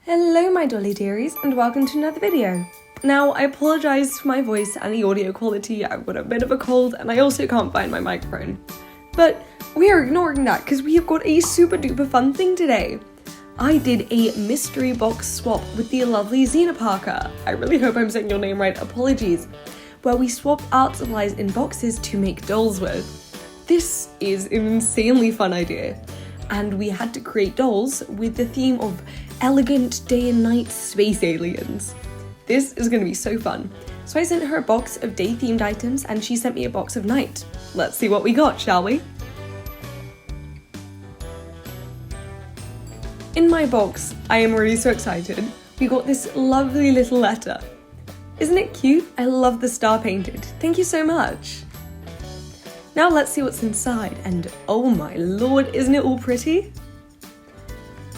Hello my dolly dearies and welcome to another video. Now I apologise for my voice and the audio quality, I've got a bit of a cold and I also can't find my microphone. But we are ignoring that because we have got a super duper fun thing today. I did a mystery box swap with the lovely Zena Parker. I really hope I'm saying your name right, apologies. Where we swapped art supplies in boxes to make dolls with. This is an insanely fun idea. And we had to create dolls with the theme of elegant day and night space aliens. This is going to be so fun. So I sent her a box of day themed items and she sent me a box of night. Let's see what we got, shall we? In my box, I am really so excited. We got this lovely little letter. Isn't it cute? I love the star painted. Thank you so much. Now let's see what's inside, and oh my lord, isn't it all pretty?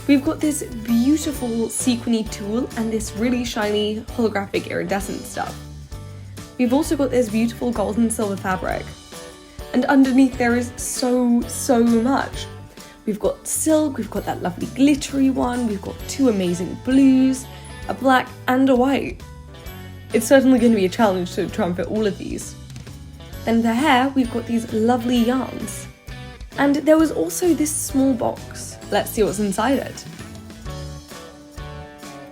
We've got this beautiful sequiny tulle and this really shiny holographic iridescent stuff. We've also got this beautiful gold and silver fabric. And underneath there is so much. We've got silk, we've got that lovely glittery one, we've got two amazing blues, a black and a white. It's certainly going to be a challenge to try and fit all of these. Then for hair, we've got these lovely yarns. And there was also this small box. Let's see what's inside it.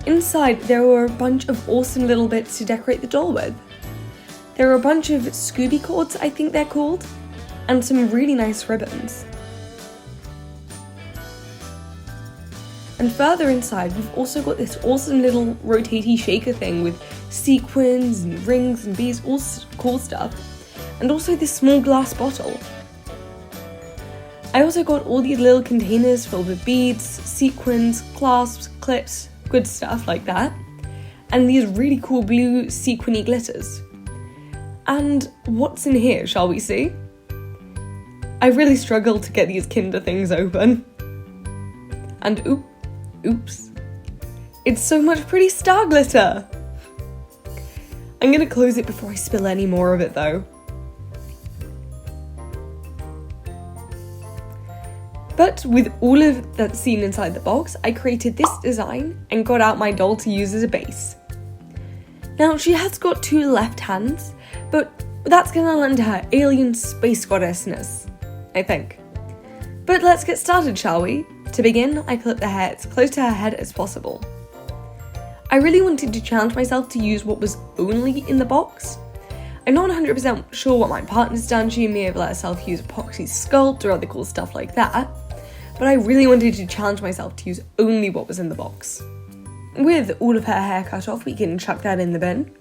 Inside, there were a bunch of awesome little bits to decorate the doll with. There are a bunch of Scooby cords, I think they're called, and some really nice ribbons. And further inside, we've also got this awesome little rotatey shaker thing with sequins and rings and beads, all cool stuff. And also this small glass bottle. I also got all these little containers filled with beads, sequins, clasps, clips, good stuff like that. And these really cool blue sequiny glitters. And what's in here, shall we see? I really struggled to get these Kinder things open. And oops. It's so much pretty star glitter! I'm gonna close it before I spill any more of it though. But with all of that seen inside the box, I created this design and got out my doll to use as a base. Now, she has got two left hands, but that's gonna lend her alien space goddessness, I think. But let's get started, shall we? To begin, I clipped the hair as close to her head as possible. I really wanted to challenge myself to use what was only in the box. I'm not 100% sure what my partner's done. She may have let herself use epoxy sculpt or other cool stuff like that, but I really wanted to challenge myself to use only what was in the box. With all of her hair cut off, we can chuck that in the bin.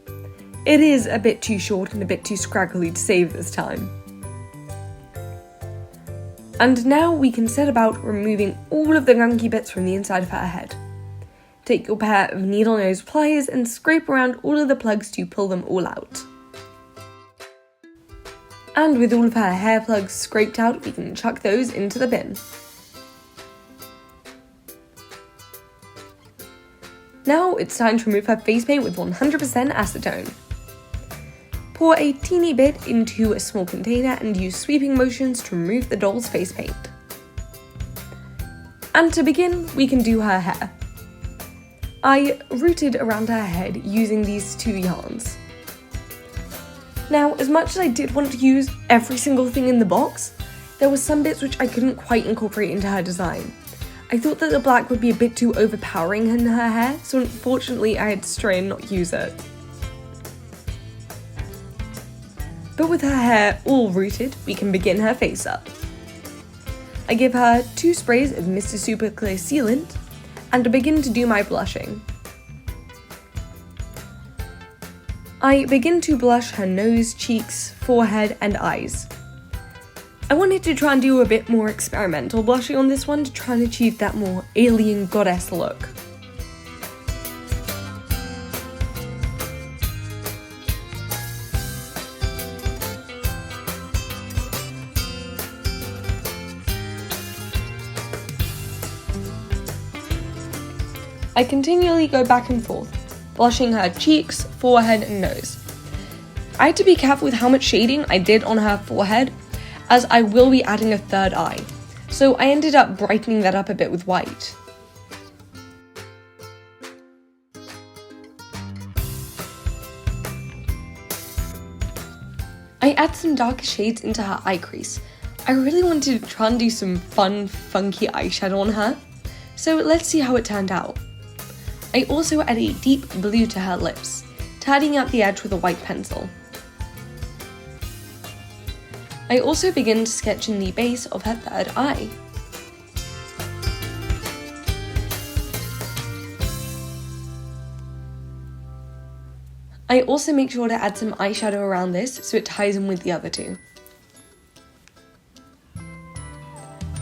It is a bit too short and a bit too scraggly to save this time. And now we can set about removing all of the gunky bits from the inside of her head. Take your pair of needle nose pliers and scrape around all of the plugs to pull them all out. And with all of her hair plugs scraped out, we can chuck those into the bin. Now it's time to remove her face paint with 100% acetone. Pour a teeny bit into a small container and use sweeping motions to remove the doll's face paint. And to begin, we can do her hair. I rooted around her head using these two yarns. Now, as much as I did want to use every single thing in the box, there were some bits which I couldn't quite incorporate into her design. I thought that the black would be a bit too overpowering in her hair, so unfortunately I had to try and not use it. But with her hair all rooted, we can begin her face up. I give her 2 sprays of Mr. Super Clear Sealant, and to begin to do my blushing. I begin to blush her nose, cheeks, forehead, and eyes. I wanted to try and do a bit more experimental blushing on this one to try and achieve that more alien goddess look. I continually go back and forth, blushing her cheeks, forehead, and nose. I had to be careful with how much shading I did on her forehead, as I will be adding a third eye, so I ended up brightening that up a bit with white. I add some darker shades into her eye crease. I really wanted to try and do some fun, funky eyeshadow on her, so let's see how it turned out. I also add a deep blue to her lips, tidying up the edge with a white pencil. I also begin to sketch in the base of her third eye. I also make sure to add some eyeshadow around this so it ties in with the other two.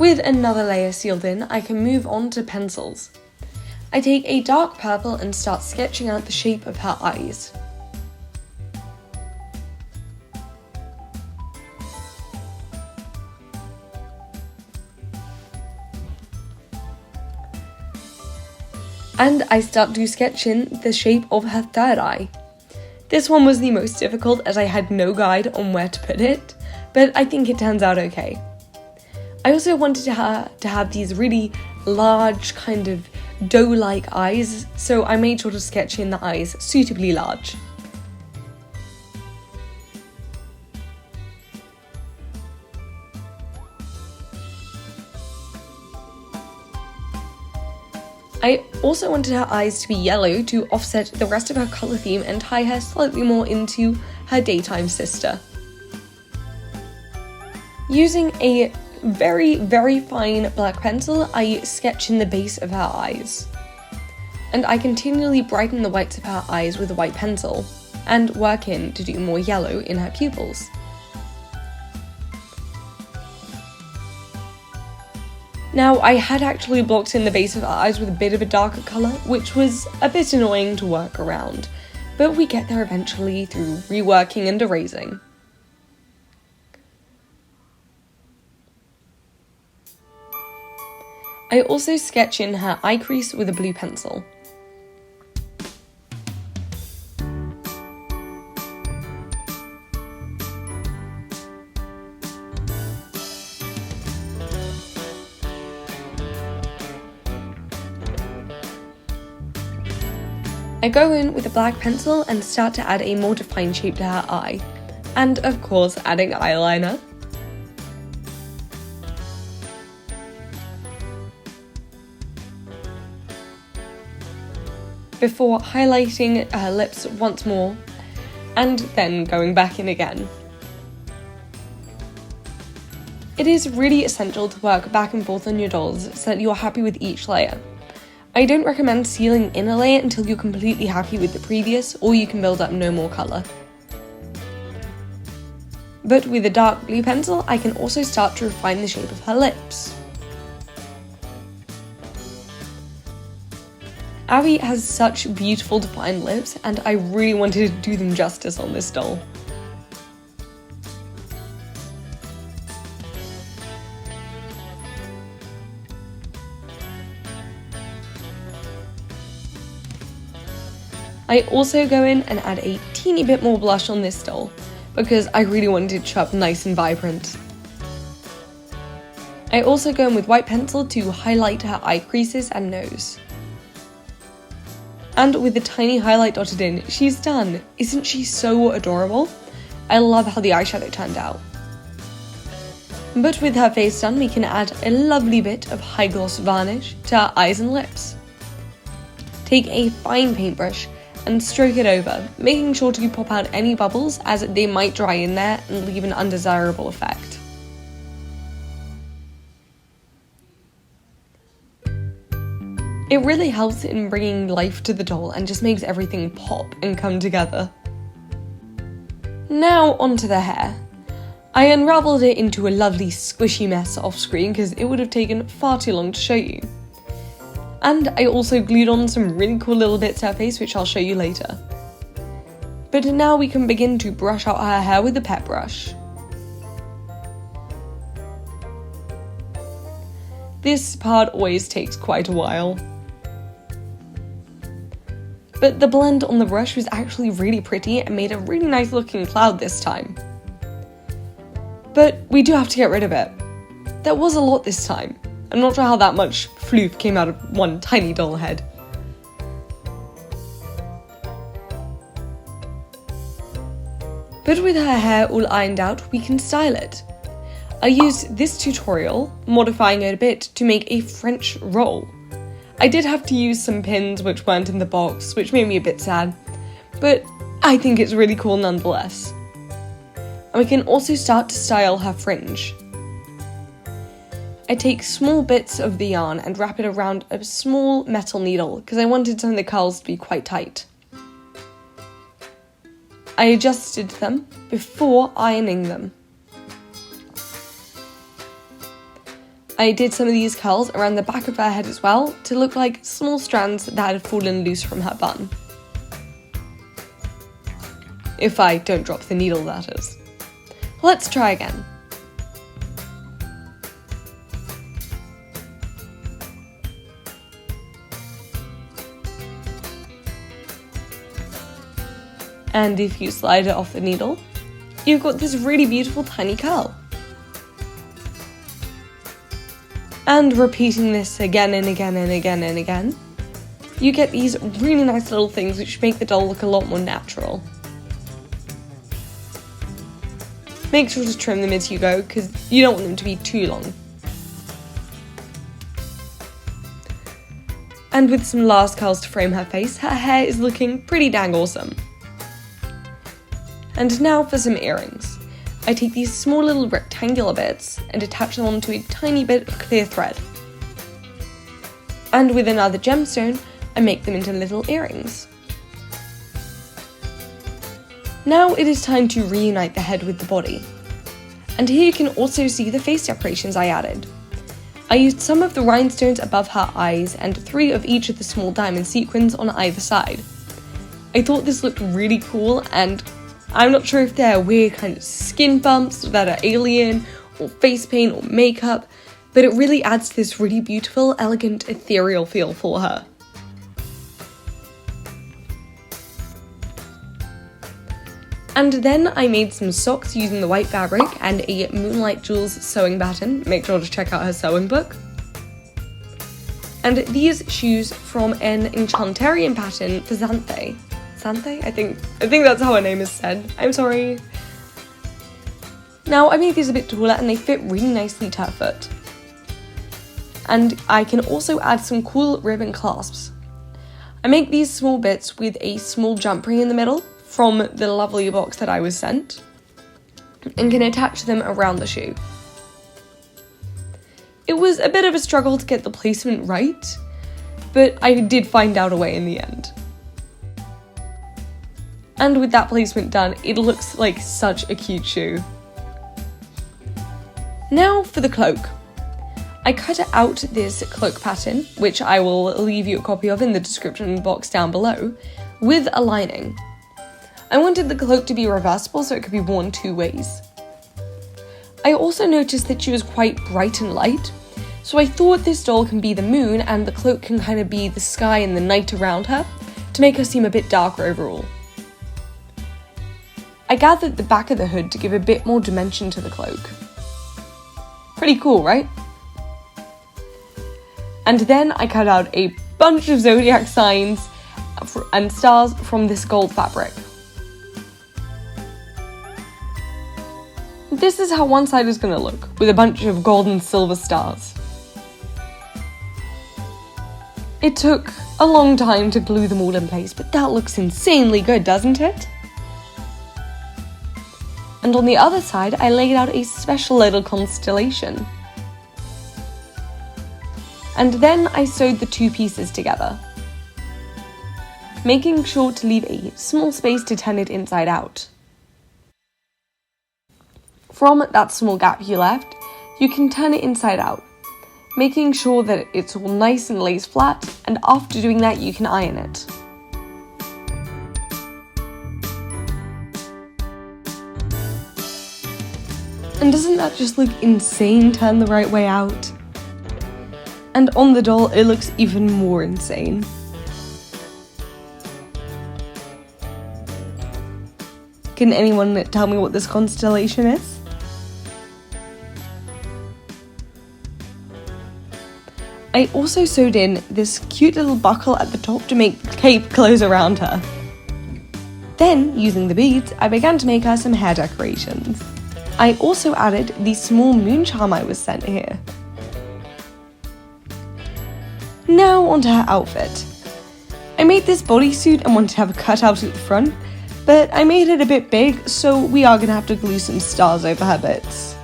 With another layer sealed in, I can move on to pencils. I take a dark purple and start sketching out the shape of her eyes. And I start to sketch in the shape of her third eye. This one was the most difficult as I had no guide on where to put it, but I think it turns out okay. I also wanted her to have these really large, kind of dough-like eyes, so I made sure to sketch in the eyes suitably large. I also wanted her eyes to be yellow to offset the rest of her colour theme and tie her slightly more into her daytime sister. Using a very, very fine black pencil, I sketch in the base of her eyes. And I continually brighten the whites of her eyes with a white pencil, and work in to do more yellow in her pupils. Now, I had actually blocked in the base of her eyes with a bit of a darker colour, which was a bit annoying to work around, but we get there eventually through reworking and erasing. I also sketch in her eye crease with a blue pencil. I go in with a black pencil and start to add a more defined shape to her eye, and of course adding eyeliner. Before highlighting her lips once more, and then going back in again. It is really essential to work back and forth on your dolls so that you're happy with each layer. I don't recommend sealing in a layer until you're completely happy with the previous, or you can build up no more colour. But with a dark blue pencil, I can also start to refine the shape of her lips. Abbey has such beautiful defined lips, and I really wanted to do them justice on this doll. I also go in and add a teeny bit more blush on this doll, because I really wanted it to show up nice and vibrant. I also go in with white pencil to highlight her eye creases and nose. And with the tiny highlight dotted in, she's done! Isn't she so adorable? I love how the eyeshadow turned out. But with her face done, we can add a lovely bit of high gloss varnish to her eyes and lips. Take a fine paintbrush and stroke it over, making sure to pop out any bubbles as they might dry in there and leave an undesirable effect. It really helps in bringing life to the doll and just makes everything pop and come together. Now onto the hair. I unravelled it into a lovely squishy mess off screen because it would have taken far too long to show you. And I also glued on some really cool little bits to her face, which I'll show you later. But now we can begin to brush out her hair with the pet brush. This part always takes quite a while. But the blend on the brush was actually really pretty and made a really nice looking cloud this time. But we do have to get rid of it. There was a lot this time. I'm not sure how that much floof came out of one tiny doll head. But with her hair all ironed out, we can style it. I used this tutorial, modifying it a bit, to make a French roll. I did have to use some pins which weren't in the box, which made me a bit sad, but I think it's really cool nonetheless. And we can also start to style her fringe. I take small bits of the yarn and wrap it around a small metal needle because I wanted some of the curls to be quite tight. I adjusted them before ironing them. I did some of these curls around the back of her head as well to look like small strands that had fallen loose from her bun. If I don't drop the needle, that is. Let's try again. And if you slide it off the needle, you've got this really beautiful tiny curl. And repeating this again and again and again and again, you get these really nice little things which make the doll look a lot more natural. Make sure to trim them as you go because you don't want them to be too long. And with some last curls to frame her face, her hair is looking pretty dang awesome. And now for some earrings. I take these small little rectangular bits and attach them onto a tiny bit of clear thread. And with another gemstone, I make them into little earrings. Now it is time to reunite the head with the body. And here you can also see the face decorations I added. I used some of the rhinestones above her eyes and 3 of each of the small diamond sequins on either side. I thought this looked really cool, and I'm not sure if they're weird kind of skin bumps that are alien, or face paint or makeup, but it really adds this really beautiful, elegant, ethereal feel for her. And then I made some socks using the white fabric and a Moonlight Jewels sewing batten. Make sure to check out her sewing book. And these shoes from an Enchantarian pattern for Xanthe. Xanthe? I think that's how her name is said. I'm sorry. Now I made these a bit taller and they fit really nicely to her foot. And I can also add some cool ribbon clasps. I make these small bits with a small jump ring in the middle from the lovely box that I was sent, and can attach them around the shoe. It was a bit of a struggle to get the placement right, but I did find out a way in the end. And with that placement done, it looks like such a cute shoe. Now for the cloak. I cut out this cloak pattern, which I will leave you a copy of in the description box down below, with a lining. I wanted the cloak to be reversible so it could be worn 2 ways. I also noticed that she was quite bright and light, so I thought this doll can be the moon and the cloak can kind of be the sky and the night around her, to make her seem a bit darker overall. I gathered the back of the hood to give a bit more dimension to the cloak. Pretty cool, right? And then I cut out a bunch of zodiac signs and stars from this gold fabric. This is how one side is going to look, with a bunch of gold and silver stars. It took a long time to glue them all in place, but that looks insanely good, doesn't it? And on the other side, I laid out a special little constellation. And then I sewed the 2 pieces together, making sure to leave a small space to turn it inside out. From that small gap you left, you can turn it inside out, making sure that it's all nice and lays flat, and after doing that you can iron it. And doesn't that just look insane turned the right way out? And on the doll it looks even more insane. Can anyone tell me what this constellation is? I also sewed in this cute little buckle at the top to make the cape close around her. Then, using the beads, I began to make her some hair decorations. I also added the small moon charm I was sent here. Now onto her outfit. I made this bodysuit and wanted to have a cutout at the front, but I made it a bit big, so we are going to have to glue some stars over her bits.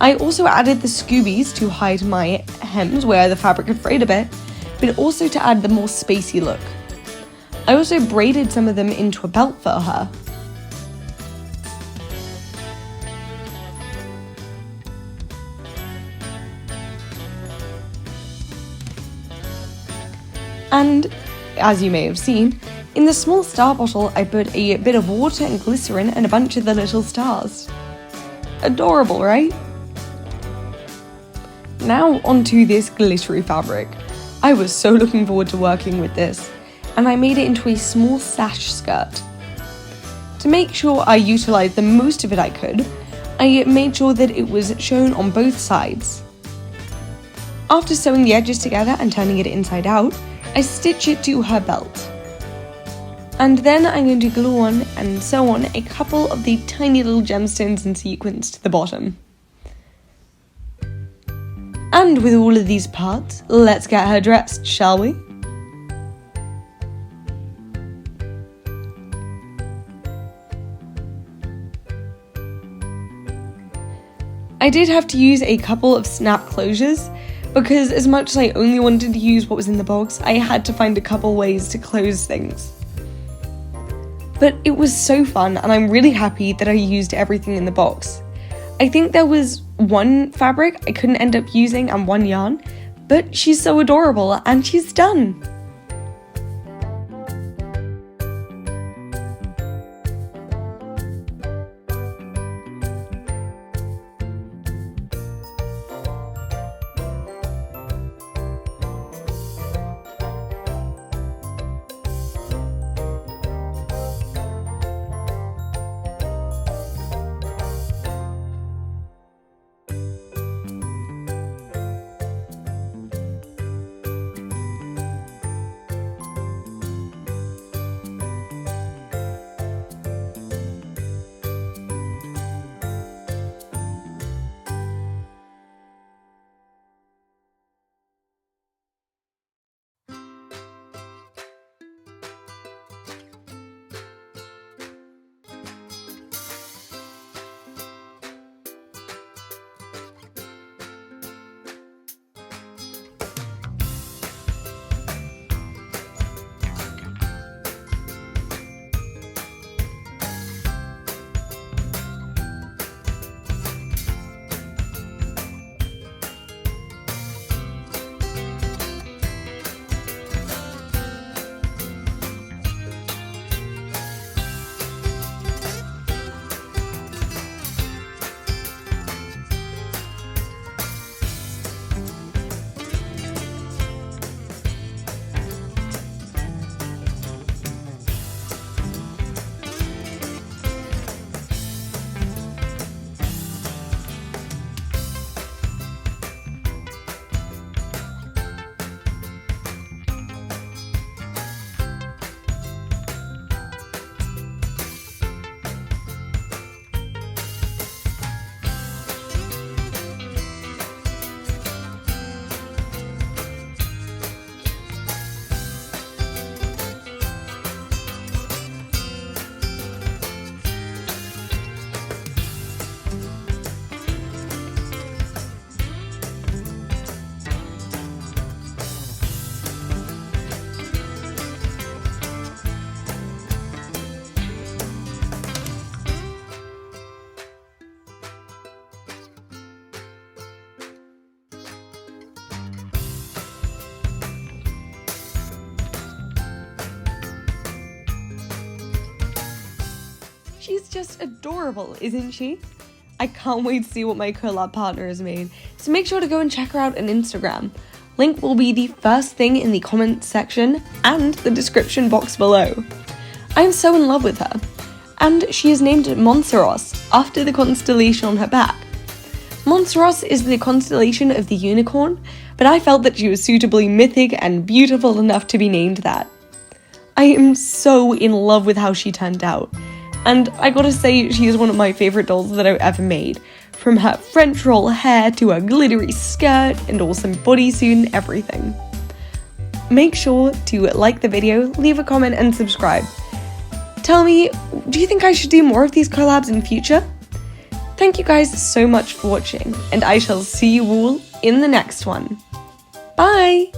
I also added the Scoobies to hide my hems where the fabric had frayed a bit, but also to add the more spacey look. I also braided some of them into a belt for her. And, as you may have seen, in the small star bottle I put a bit of water and glycerin and a bunch of the little stars. Adorable, right? Now onto this glittery fabric. I was so looking forward to working with this, and I made it into a small sash skirt. To make sure I utilised the most of it I could, I made sure that it was shown on both sides. After sewing the edges together and turning it inside out, I stitch it to her belt. And then I'm going to glue on and sew on a couple of the tiny little gemstones and sequins to the bottom. And with all of these parts, let's get her dressed, shall we? I did have to use a couple of snap closures, because as much as I only wanted to use what was in the box, I had to find a couple ways to close things. But it was so fun, and I'm really happy that I used everything in the box. I think there was one fabric I couldn't end up using and one yarn, but she's so adorable and she's done! She's just adorable, isn't she? I can't wait to see what my collab partner has made, so make sure to go and check her out on Instagram. Link will be the first thing in the comments section and the description box below. I am so in love with her, and she is named Monoceros after the constellation on her back. Monoceros is the constellation of the unicorn, but I felt that she was suitably mythic and beautiful enough to be named that. I am so in love with how she turned out. And I gotta say, she is one of my favourite dolls that I've ever made. From her French roll hair to her glittery skirt and awesome bodysuit and everything. Make sure to like the video, leave a comment and subscribe. Tell me, do you think I should do more of these collabs in future? Thank you guys so much for watching, and I shall see you all in the next one. Bye!